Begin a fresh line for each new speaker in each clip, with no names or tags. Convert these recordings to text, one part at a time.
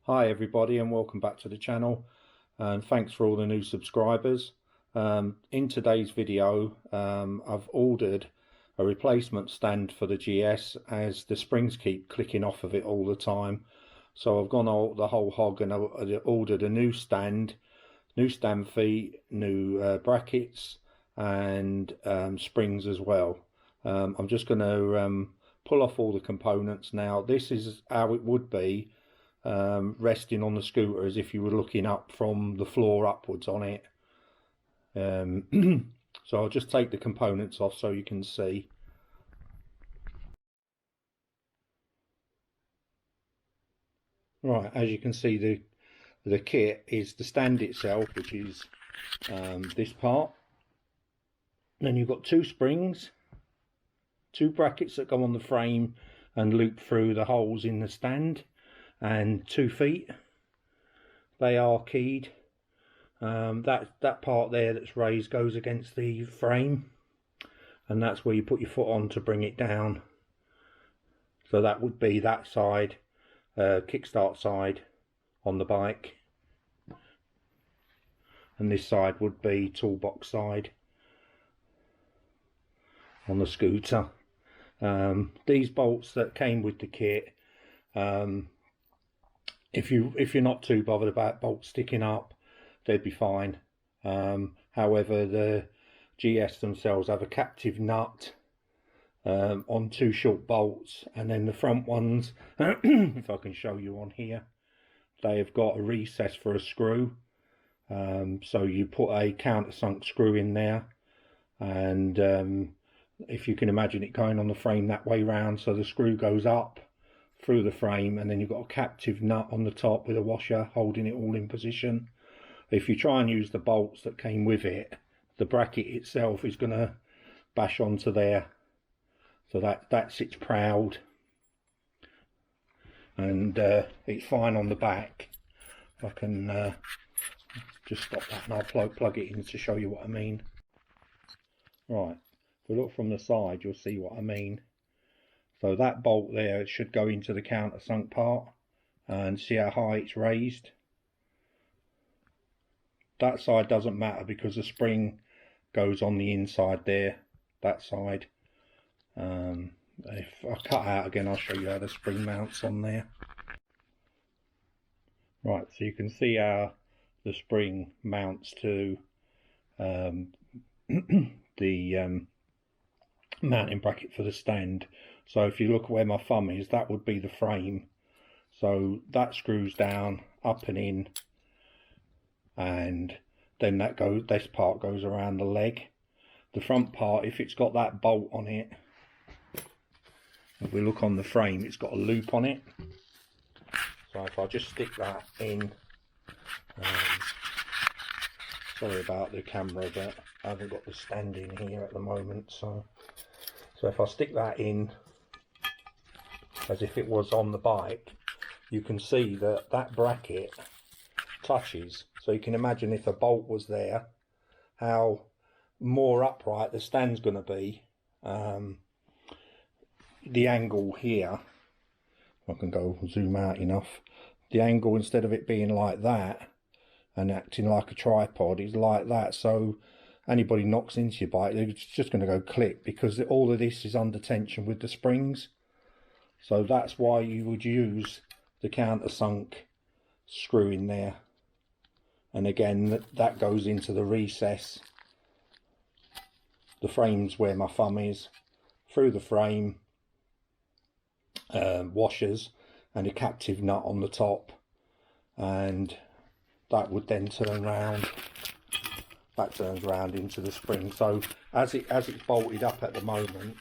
Hi everybody and welcome back to the channel, and thanks for all the new subscribers. In today's video I've ordered a replacement stand for the GS as the springs keep clicking off of it all the time. So I've gone the whole hog and I ordered a new stand feet, new brackets and springs as well. I'm just going to pull off all the components now. This is how it would be resting on the scooter, as if you were looking up from the floor upwards on it. So I'll just take the components off so you can see. Right, as you can see, the kit is the stand itself, which is this part. Then you've got two springs, two brackets that go on the frame and loop through the holes in the stand, and 2 feet. They are keyed. That part there that's raised goes against the frame, and that's where you put your foot on to bring it down. So that would be that side, kickstart side on the bike, and this side would be toolbox side on the scooter. These bolts that came with the kit, if you're not too bothered about bolts sticking up, they'd be fine. However, the GS themselves have a captive nut on 2 short bolts, and then the front ones, if I can show you on here, they have got a recess for a screw. So you put a countersunk screw in there, and if you can imagine it going on the frame that way round, so the screw goes up through the frame, and then you've got a captive nut on the top with a washer holding it all in position. If you try and use the bolts that came with it, the bracket itself is going to bash onto there, so that sits proud, and it's fine on the back. If I can just stop that and I'll plug it in to show you what I mean. Right, if we look from the side, you'll see what I mean. So that bolt there should go into the countersunk part, and see how high it's raised. That side doesn't matter because the spring goes on the inside there, that side. If I cut out again, I'll show you how the spring mounts on there. Right, so you can see how the spring mounts to the mounting bracket for the stand. So if you look where my thumb is, that would be the frame. So that screws down, up and in, and then this part goes around the leg. The front part, if it's got that bolt on it, if we look on the frame, it's got a loop on it. So if I just stick that in, sorry about the camera, but I haven't got the stand in here at the moment. So if I stick that in as if it was on the bike, you can see that that bracket touches. So you can imagine if a bolt was there, how more upright the stand's going to be. The angle here, I can go zoom out enough, the angle, instead of it being like that and acting like a tripod, is like that. So anybody knocks into your bike, it's just going to go click, because all of this is under tension with the springs. So that's why you would use the countersunk screw in there. And again, that goes into the recess. The frame's where my thumb is. Through the frame, washers, and a captive nut on the top. And that would then turn round. That turns round into the spring. So as it's bolted up at the moment,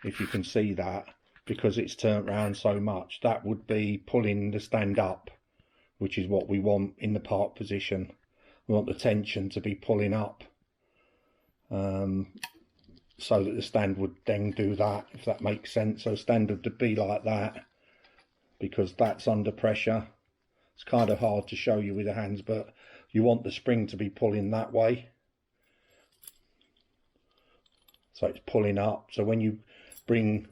if you can see that, because it's turned round so much, that would be pulling the stand up, which is what we want in the park position. We want the tension to be pulling up, so that the stand would then do that, if that makes sense. So stand would be like that, because that's under pressure. It's kind of hard to show you with the hands, but you want the spring to be pulling that way, so it's pulling up. So when you bring,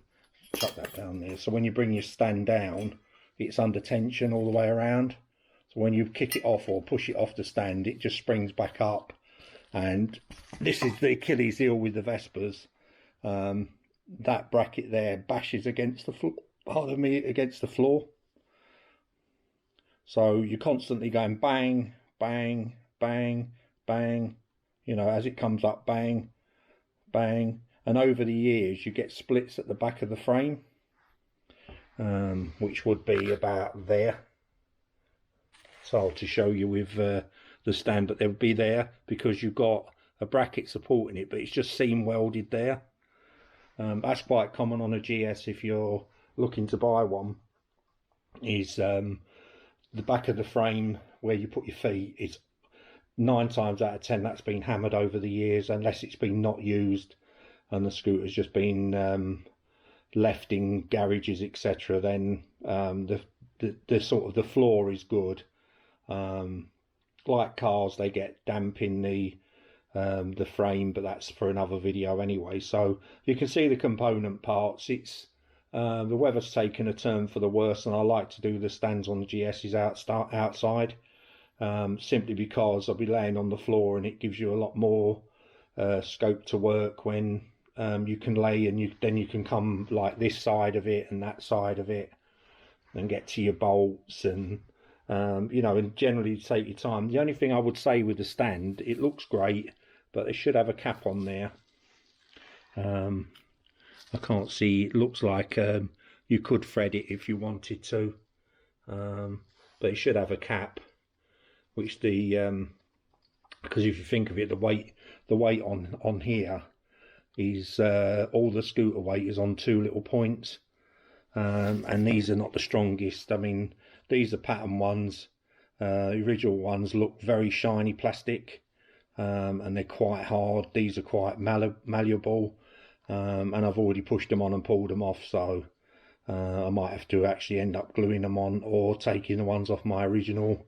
chuck that down there, so when you bring your stand down, it's under tension all the way around. So when you kick it off or push it off the stand, it just springs back up. And this is the Achilles heel with the Vespas. That bracket there bashes against the floor, against the floor. So you're constantly going bang, bang, bang, bang, you know, as it comes up, bang, bang. And over the years, you get splits at the back of the frame, which would be about there. So I'll to show you with the stand, but they'll be there because you've got a bracket supporting it, but it's just seam welded there. That's quite common on a GS if you're looking to buy one, is the back of the frame where you put your feet is 9 times out of 10 that's been hammered over the years, unless it's been not used and the scooter's just been left in garages, etc. Then the sort of the floor is good. Like cars, they get damp in the frame, but that's for another video anyway. So you can see the component parts. It's the weather's taken a turn for the worse, and I like to do the stands on the GS's outside, simply because I'll be laying on the floor and it gives you a lot more scope to work when you can lay, and then you can come like this side of it and that side of it and get to your bolts, and you know, and generally take your time. The only thing I would say with the stand, it looks great, but they should have a cap on there. I can't see, it looks like you could thread it if you wanted to, but it should have a cap, which because if you think of it, the weight on here is all the scooter weight is on 2 little points, and these are not the strongest. I mean, these are pattern ones. The original ones look very shiny plastic, and they're quite hard. These are quite malleable, and I've already pushed them on and pulled them off, so I might have to actually end up gluing them on or taking the ones off my original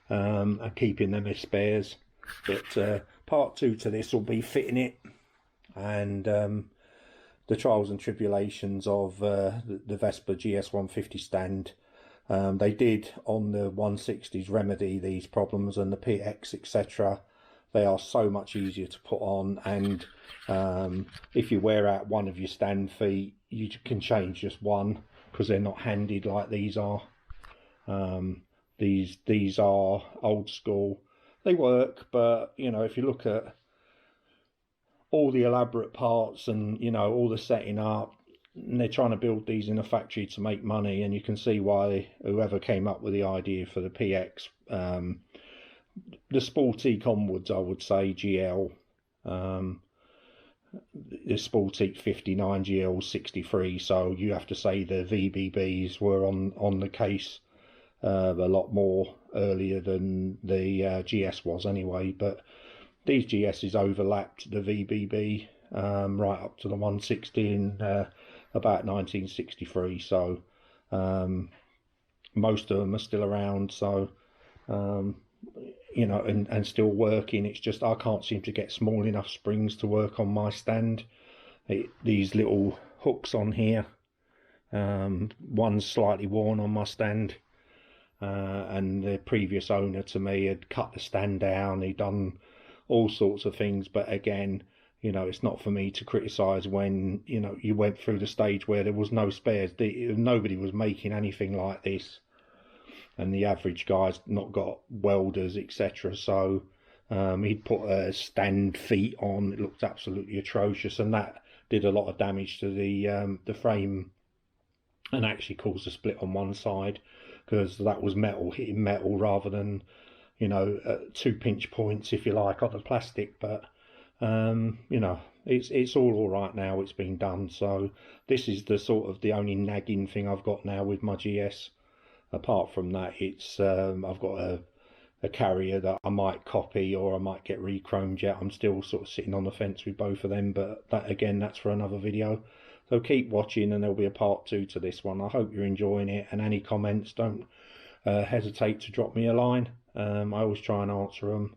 and keeping them as spares. But part 2 to this will be fitting it and the trials and tribulations of the Vespa GS150 stand. They did on the 160s remedy these problems, and the PX, etc. They are so much easier to put on, and if you wear out one of your stand feet, you can change just one because they're not handed like these are. These are old school. They work, but you know, if you look at all the elaborate parts and you know all the setting up, and they're trying to build these in a factory to make money, and you can see why whoever came up with the idea for the PX, the Sportique onwards, I would say GL, the Sportique 59, GL 63. So you have to say the VBBs were on the case a lot more earlier than the GS was anyway. But these GSs overlapped the VBB right up to the 160 in about 1963. So most of them are still around. So you know, and still working. It's just I can't seem to get small enough springs to work on my stand. These little hooks on here, one's slightly worn on my stand, and the previous owner to me had cut the stand down. He'd done all sorts of things, but again, you know, it's not for me to criticise when, you know, you went through the stage where there was no spares. Nobody was making anything like this, and the average guy's not got welders, etc. So he'd put stand feet on. It looked absolutely atrocious, and that did a lot of damage to the frame, and actually caused a split on one side because that was metal hitting metal rather than, you know, 2 pinch points, if you like, on the plastic. But you know, it's all right now. It's been done. So this is the sort of the only nagging thing I've got now with my GS. Apart from that, it's I've got a carrier that I might copy or I might get re-chromed yet. I'm still sort of sitting on the fence with both of them, but that again, that's for another video. So keep watching, and there'll be a part 2 to this one. I hope you're enjoying it, and any comments, don't hesitate to drop me a line. I always try and answer them.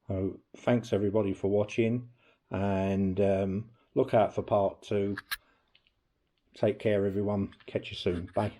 So thanks everybody for watching, and look out for part 2. Take care everyone. Catch you soon. Bye.